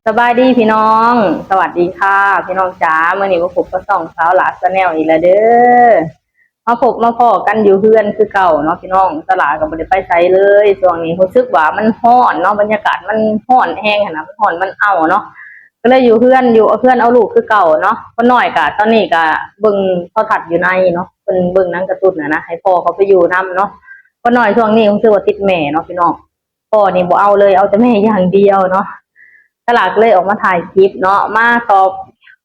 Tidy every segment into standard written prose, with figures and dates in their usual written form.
สบายดีพี่น้องสวัสดีค่ะพี่น้องจ๋าเมื่อนี้มาพบกับสาวหลาสแนลอีกแล้วเด้อมาพบมาพอกันอยู่เพื่อนคือเก่าเนาะพี่น้องตลาดก็บ่ได้ไปไสเลยช่วงนี้รู้สึกว่ามันร้อนเนาะบรรยากาศมันร้อนแห้งขนาดมันร้อนมันเอาเนาะก็เลยอยู่เพื่อนอยู่เอาเพื่อนเอาลูกคือเก่าเนาะคนน้อยกะตอนนี้กะเบิ่งโทรทัศน์อยู่ในเนาะเพิ่นเบิ่งหนังการ์ตูนนะให้พ่อเขาไปอยู่นํเนาะคนน้อยช่วงนี้รู้สึกว่าติดแม่เนาะพี่น้องพ่อนี่บ่เอาเลยเอาแต่แม่อย่างเดียวเนาะ ตลาดเลยออกมาถ่ายคลิปเนาะมาตอบ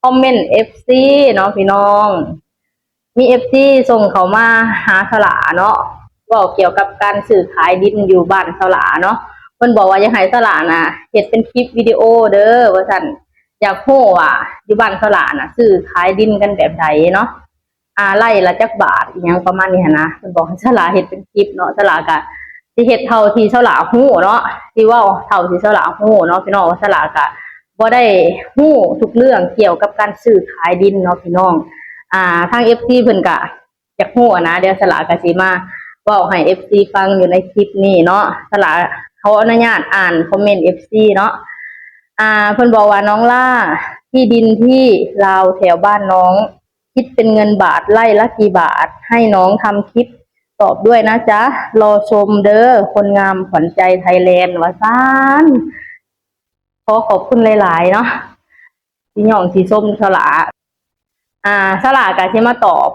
คอมเมนต์เอฟซีเนาะพี่น้องมีเอฟซีส่งเขามาหาสลาเนาะบอกเกี่ยวกับการซื้อขายดินอยู่บ้านสลาเนาะเพิ่นบอกว่าอยากให้สลาน่ะเฮ็ดเป็นคลิปวิดีโอเด้อว่าซั่นอยากรู้ว่าอยู่บ้านสลาน่ะซื้อขายดินกันแบบใดเนาะไร่ละจักบาทอีหยังประมาณนี้หั้นนะเพิ่นบอกให้สลาเฮ็ดเป็นคลิปเนาะสลาก็สิเฮ็ดเท่าที่สลาฮู้เนาะที่เว้าเท่าที่สลาฮู้เนาะพี่น้องว่าสลาก็บ่ได้ฮู้ทุกเรื่องเกี่ยวกับการซื้อขายดินเนาะพี่น้องทาง FC เพิ่นก็อยากฮู้นะเดี๋ยวสลาก็สิมาเว้าให้ FC ฟังอยู่ในคลิปนี้เนาะสลาเขาอนุญาตอ่านคอมเมนต์ FC เนาะเพิ่นบอกว่าน้องล่าที่ดินที่ลาวแถวบ้านน้องคิดเป็นเงินบาทไร่ละกี่บาทให้น้องทำคลิปตอบด้วยนะจ๊ะรอชมเด้อคนงามขวัญใจไทยแลนด์ว่าซ่านขอขอบคุณหลายๆเนาะพี่น้องสีส้มสละสละก็สิมาตอบ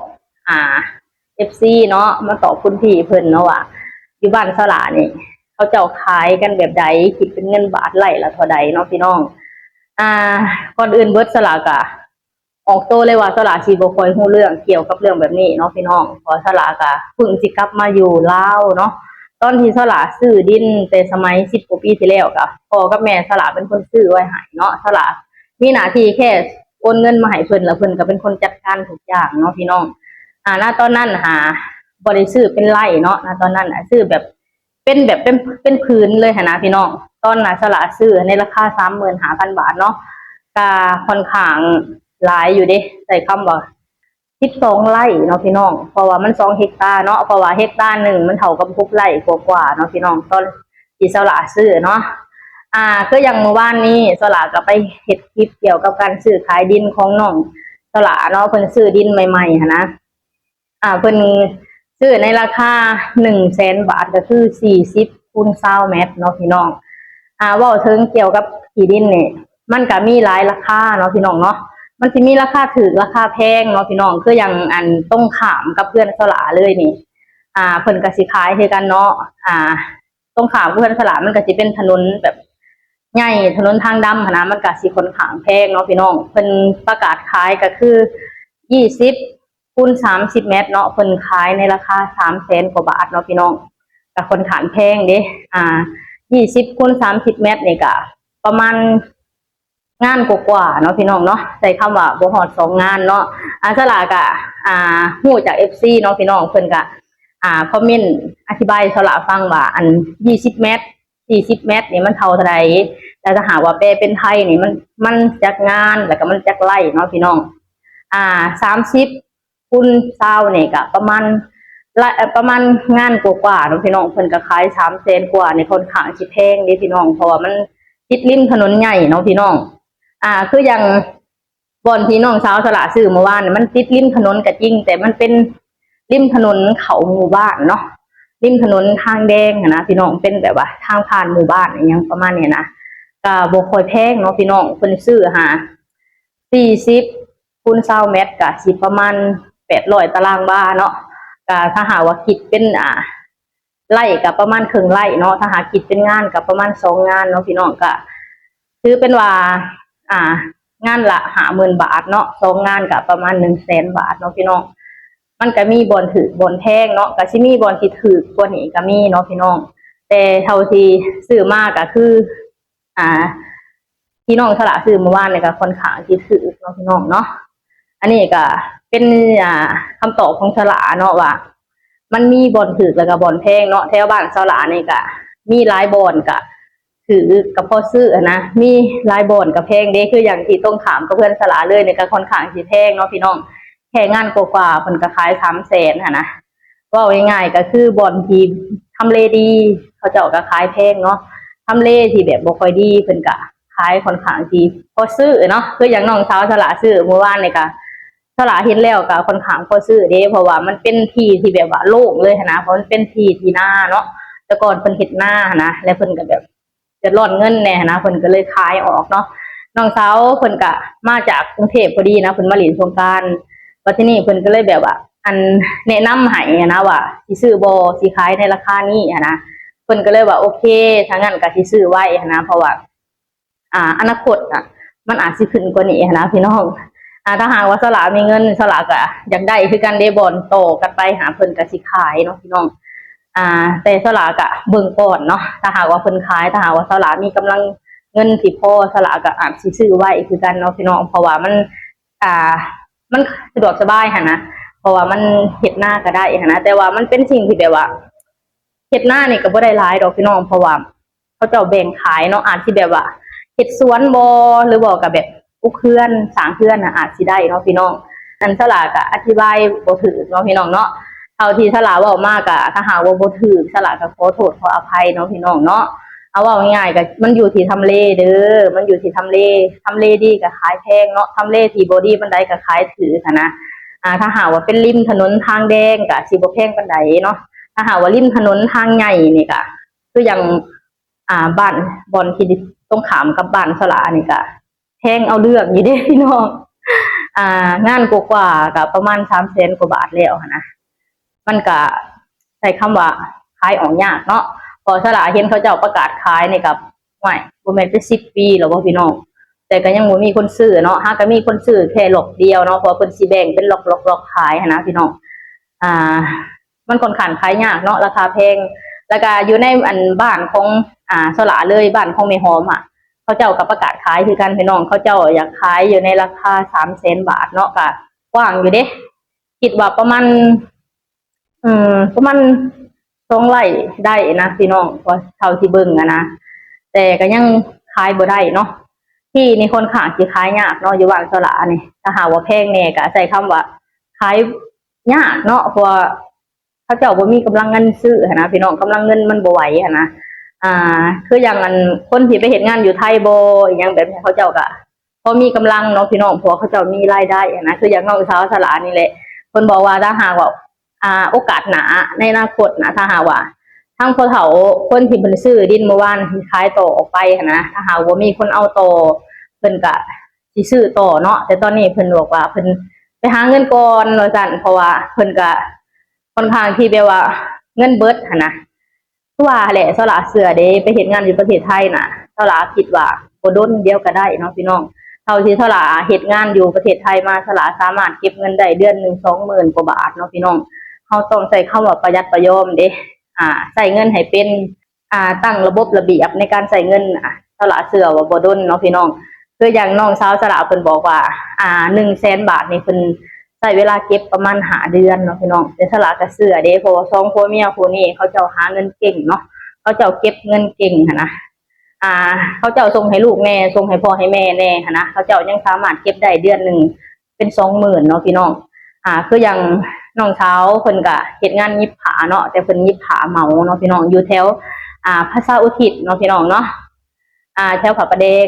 FC เนาะมาตอบคุณพี่เพิ่นเนาะว่าอยู่บ้านสละนี่เขาเจ้าขายกันแบบใดคิดเป็นเงินบาทไร่ละเท่าใดเนาะพี่น้องก่อนอื่นเบิดสละก็ออกโตเลยว่าสละสิบ่ค่อยฮู้เรื่องเกี่ยวกับเรื่องแบบนี้เนาะพี่น้องเพราะสละก็เพิ่งสิกลับมาอยู่ลาวเนาะตอนที่สละซื้อดินแต่สมัย10กว่าปีที่แล้วก็พ่อกับแม่สละเป็นคนซื้อไว้ให้เนาะสละมีหน้าที่แค่โอนเงินมาให้เพิ่นแล้วเพิ่นก็เป็นคนจัดการทุกอย่างเนาะพี่น้องณตอนนั้นบ่ได้ซื้อเป็นไร่เนาะณตอนนั้นซื้อแบบเป็นพื้นเลยนะพี่น้องตอนน่ะสละซื้อในราคา35,000 บาทเนาะก็ค่อนข้างหลายอยู่เด้ใส่คำว่า12ไร่เนาะพี่น้องเพราะว่ามัน2 เฮกตาร์เนาะเพราะว่าเฮกตาร์หนึ่งมันเท่ากับ6 ไร่กว่าๆเนาะพี่น้องตอนที่สละซื้อเนาะก็อย่างเมื่อวานนี้สละก็ไปเฮ็ดคลิปเกี่ยวกับการซื้อขายดินของน้องสละเนาะเพิ่นซื้อดินใหม่ๆนะเพิ่นซื้อในราคา100,000 บาทก็คือ40 คูณ 20 เมตรเนาะพี่น้องเว้าถึงเกี่ยวกับที่ดินนี่มันก็มีหลายราคาเนาะพี่น้องเนาะมันจะมีราคาถูกราคาแพงเนาะพี่น้องคืออย่างอันต้องขามกับเพื่อนสลาเลยนี่เพิ่นก็สิขายคือกันเนาะต้องขามเพื่อนสลามันก็สิเป็นถนนแบบใหญ่ถนนทางดำนะมันก็สิค่อนข้างแพงเนาะพี่น้องเพิ่นประกาศขายก็คือ20 คูณ 30 เมตรเนาะเพิ่นขายในราคา300,000 กว่าบาทเนาะพี่น้องก็ค่อนข้างแพงเด้20 คูณ 30 เมตรนี่ก็ประมาณงานกว่าๆเนาะพี่น้องเนาะใช้คำว่าบ่ฮอด2 งานเนาะสลากะฮู้จาก FC เนาะพี่น้องเพิ่นก็คอมเมนต์อธิบายสละฟังว่าอัน20 เมตร40 เมตรนี่มันเท่าเท่าใดแต่ถ้าหากว่าแปลเป็นไทยนี่มันจักงานแล้วก็มันจักไร่เนาะพี่น้อง30 คูณ 20นี่ก็ประมาณงานกว่าๆเนาะพี่น้องเพิ่นก็ขาย300,000 กว่านี่ค่อนข้างสิแพงเด้พี่น้องเพราะว่ามันติดริมถนนใหญ่เนาะพี่น้องคืออย่างบ่อนที่น้องสาวสละซื้อเมื่อวานมันติดริมถนนก็จริงแต่มันเป็นริมถนนเขาหมู่บ้านเนาะริมถนนทางแดงนะพี่น้องเป็นแบบว่าทางผ่านหมู่บ้านอย่างประมาณนี้นะก็บ่ค่อยแพงเนาะพี่น้องเพิ่นซื้อ40 คูณ 20 เมตรก็สิประมาณ800 ตารางวาเนาะก็ถ้าหากว่าคิดเป็นไร่ก็ประมาณครึ่งไร่เนาะถ้าหากคิดเป็นงานก็ประมาณ2 งานเนาะพี่น้องก็ถือเป็นว่างานละ50,000 บาทเนาะ2 งานกับประมาณ100,000 บาทเนาะพี่น้องมันก็มีบอนถือบอนแพงเนาะก็สิมีบอนที่ถือกว่านี้ก็มีเนาะพี่น้องแต่เท่าที่ซื้อมาก็คือพี่น้องสละซื้อเมื่อวานเนี่ยก็ค่อนข้างที่ถือเนาะพี่น้องเนาะอันนี้ก็เป็นคำตอบของสละเนาะว่ามันมีบอนถือแล้วก็บอนแพงเนาะแถวบ้านสละนี่ก็มีหลายบอนก็ถือกับพ่อซื้อนะมีลายบอนกับแพงเด้คืออย่างที่ต้องถามกับเพื่อนสลาเลยเนี่ยก็ค่อนข้างสิแพงเนาะพี่น้องแค่งานกว่าๆเพิ่นก็ขาย300,000นะว่าง่ายๆก็คือบอนที่ทำเลดีเขาเจ้าก็ขายแพงเนาะทำเลที่แบบบ่ค่อยดีเพิ่นก็ข ายค่อนข้างที่พอซื้อเนาะคืออย่างน้องสาวสละซื้อเมื่อวานนี่ก็สละเห็นแล้วก็ค่อนข้างพอซื้อเด้เพราะว่ามันเป็นที่ที่แบบว่าโล่งเลยนะเพราะมันเป็นที่ที่หน้าเนาะแต่ก่อนเพิ่นเฮ็ดหน้านะแล้วเพิ่นก็แบบจะร่อนเงินแน่นะเพิ่นก็เลยขายออกเนาะน้องสาวเพิ่นก็มาจากกรุงเทพพอดีนะเพิ่นมาเล่นสงกรานต์ว่าที่นี่เพิ่นก็เลยแบบว่าอันแนะนำให้นะว่าสิซื้อบ่สิขายในราคานี้นะเพิ่นก็เลยว่าโอเคถ้างั้นก็สิซื้อไว้นะเพราะว่าอนาคตมันอาจสิขึ้นกว่านี้นะพี่น้องถ้าหากว่าสลามีเงินสลาก็อยากได้คือกันเดบอนโตกันไปหาเพิ่นก็สิขายเนาะพี่น้องแต่สลากะเบิ่งก่อนเนาะถ้าหากว่าเพิ่นขายถ้าหากว่าสลามีกำลังเงินที่พอสลากะอาจสิซื้อไว้คือกันเนาะพี่น้องเพราะว่ามันสะดวกสบายนะเพราะว่ามันเฮ็ดหน้าก็ได้นะแต่ว่ามันเป็นสิ่งที่แบบว่าเฮ็ดหน้านี่ก็บ่ได้หลายดอกพี่น้องเพราะว่าเขาเจ้าแบ่งขายเนาะอาจสิแบบว่าเฮ็ดสวนบ่หรือบ่ก็แบบอุกเฮือนสร้างเฮือนอาจสิได้เนาะพี่น้องนั่นสลากะอธิบายบ่ถูกเนาะพี่น้องเนาะเท่าที่สลาเว้ามากถ้าหากว่าบ่ถูกสลาก็ขอโทษขออภัยเนาะพี่น้องเนาะเอาว่าง่ายๆก็มันอยู่ที่ทำเลเด้อมันอยู่ที่ทำเลดีก็ขายแพงเนาะทำเลที่บ่ดีปานใดก็ขายถือนะถ้าหากว่าเป็นริมถนนทางแดงก็สิบ่แพงปานใดเนาะถ้าหากว่าริมถนนทางใหญ่นี่ก็คืออย่างบ้านบอนที่ตรงขามกับบ้านสลานี่ก็แพงเอาเรื่องอยู่เด้พี่น้องงานกว่าๆก็ประมาณ300,000 กว่าบาทแล้วนะมันก็ใช้คำว่าขายออกยากเนาะพอสลาเห็นเขาเจ้าประกาศขายนี่กับไม่บ่แม่นเป็น10 ปีแล้วบ่พี่น้องแต่ก็ยังบ่มีคนซื้อเนาะหากก็มีคนซื้อแค่หลอกเดียวเนาะเพราะเพิ่นสิแบ่งเป็นหลอกขายนะพี่น้องมันค่อนข้างขายยากเนาะราคาแพงแล้วก็อยู่ในอันบ้านของสลาเลยบ้านของแม่หอมเขาเจ้ากับประกาศขายคือกันพี่น้องเขาเจ้าอยากขายอยู่ในราคา300,000 บาทเนาะก็กว้างอยู่เด้คิดว่าประมาณ2 ไร่ได้นะพี่น้องพอเท่าที่เบิ่งนะแต่ก็ยังขายบ่ได้เนาะที่นี่ค่อนข้างสิขายยากเนาะอยู่บ้านสลานี่ถ้าหาว่าแพงแน่ก็ใช้คำว่าขายยากเนาะเพราะเขาเจ้าบ่มีกำลังเงินซื้อนะพี่น้องกำลังเงินมันบ่ไหวนะคืออย่างอันคนที่ไปเฮ็ดงานอยู่ไทยบ่อย่างแบบนี้เขาเจ้าก็พอมีกำลังเนาะพี่น้องเพราะเขาเจ้ามีรายได้นะคืออย่างน้องสาวสลานี่แหละเพิ่นบอกว่าถ้าหากว่าโอกาสหนาในอนาคตนะถ้าหากว่าทั้งพ่อเฒ่าคนที่เพิ่นซื้อดินเมื่อวานขายต่อออกไปนะถ้าหากว่ามีคนเอาต่อเพิ่นก็สิซื้อต่อเนาะแต่ตอนนี้เพิ่นบอกว่าเพิ่นไปหาเงินก่อนว่าซั่นเพราะว่าเพิ่นก็ค่อนข้างที่แบบว่าเงินเบิดนะคือว่าแหละสละเสือเด้ไปเฮ็ดงานอยู่ประเทศไทยน่ะสละคิดว่าบ่ดนเดียวก็ได้เนาะพี่น้องเท่าที่สละเฮ็ดงานอยู่ประเทศไทยมาสละสามารถเก็บเงินได้เดือนนึง20,000 กว่าบาทเนาะพี่น้องเราต้องใช้คำว่าประหยัดประหยัดเด้ใช้เงินให้เป็นตั้งระบบระเบียบในการใช้เงินสละเสือว่าบ่ดนเนาะพี่น้องคืออย่างน้องสาวสละเพิ่นบอกว่า100,000 บาทนี่เพิ่นใช้เวลาเก็บประมาณ5 เดือนเนาะพี่น้องแต่สละก็เสือเด้เพราะว่า2ผัวเมียคู่นี้เขาเจ้าหาเงินเก่งเนาะเขาเจ้าเก็บเงินเก่งนะเขาเจ้าส่งให้ลูกแน่ส่งให้พ่อให้แม่แน่นะเขาเจ้ายังสามารถเก็บได้เดือนนึงเป็น20,000เนาะพี่น้องคืออย่างน้องเช้าเพิ่นก็เฮ็ดงานยิบผาเนาะแต่เพิ่นยิบผาเหมาเนาะพี่น้องอยู่แถวภาษาอุทิศเนาะพี่น้องเนาะแถวผาประแดง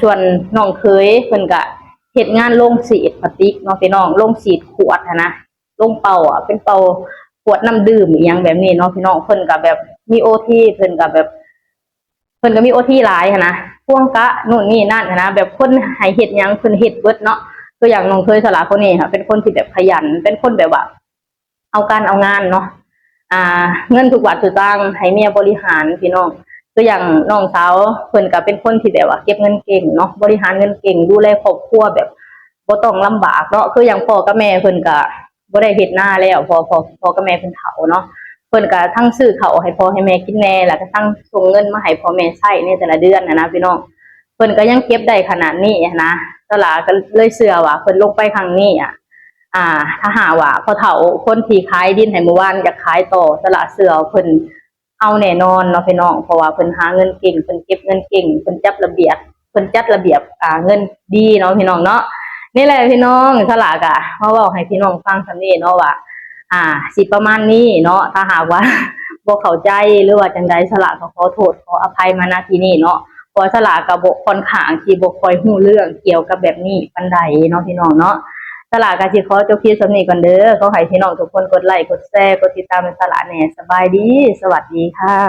ส่วนน้องเคยเพิ่นก็เฮ็ดงานโรงสีดพลาสติกเนาะพี่น้องโรงสีดขวดนะโรงเป่าเป็นเป่าขวดน้ำดื่มอีหยังแบบนี้เนาะพี่น้องเพิ่นก็แบบมีโอทีเพิ่นก็แบบเพิ่นก็มีโอทีหลายนะพ่วงกะนู่นนี่นั่นนะแบบคนให้เฮ็ดหยังเพิ่นเฮ็ดเบิดเนาะตัวอย่างน้องเคยสลาคนนี้ค่ะเป็นคนที่แบบขยันเป็นคนแบบว่าเอาการเอางานเนาะเงินทุกบาททุกสตางค์ให้เมียบริหารพี่น้องตัวอย่างน้องสาวเพิ่นก็เป็นคนที่แบบว่าเก็บเงินเก่งเนาะบริหารเงินเก่งดูแลครอบครัวแบบบ่ต้องลำบากเนาะคืออย่างพ่อกับแม่เพิ่นก็บ่ได้เฮ็ดนาแล้วพ่อกับแม่เพิ่นเฒ่าเนาะเพิ่นก็ทั้งซื้อข้าวให้พ่อให้แม่กินแน่แล้วก็ทั้งส่งเงินมาให้พ่อแม่ใช้ในแต่ละเดือนนะพี่น้องเพิ่นก็ยังเก็บได้ขนาดนี้นะสลาก็เลยเชื่อว่าเพิ่นลงไปครั้งนี้ถ้าหาว่าพ่อเฒ่าคนที่ขายดินให้เมื่อวานจะขายต่อสละเชื่อเพิ่นเอาแน่นอนเนาะพี่น้องเพราะว่าเพิ่นหาเงินเก่งเพิ่นเก็บเงินเก่งเพิ่นจัดระเบียบเงินดีเนาะพี่น้องเนาะนี่แหละพี่น้องสลากะมาเว้าให้พี่น้องฟังซั่นนี้เนาะว่าสิประมาณนี้เนาะถ้าหากว่าบ่เข้าใจหรือว่าจังใดสละก็ขอโทษขออภัยมาณที่นี้เนาะ เพอสลากับบกค่อนข้างที่บกคอยหู้เรื่องเกี่ยวกับแบบนี้ปันใดเนาะพี่น้องเนาะสลากาสิขอจบคลิปสำนี้ก่อนเด้อขอให้พี่น้องทุกคนกดไลค์กดแชร์กดติดตามเป็นสลาแหน่สบายดีสวัสดีค่ะ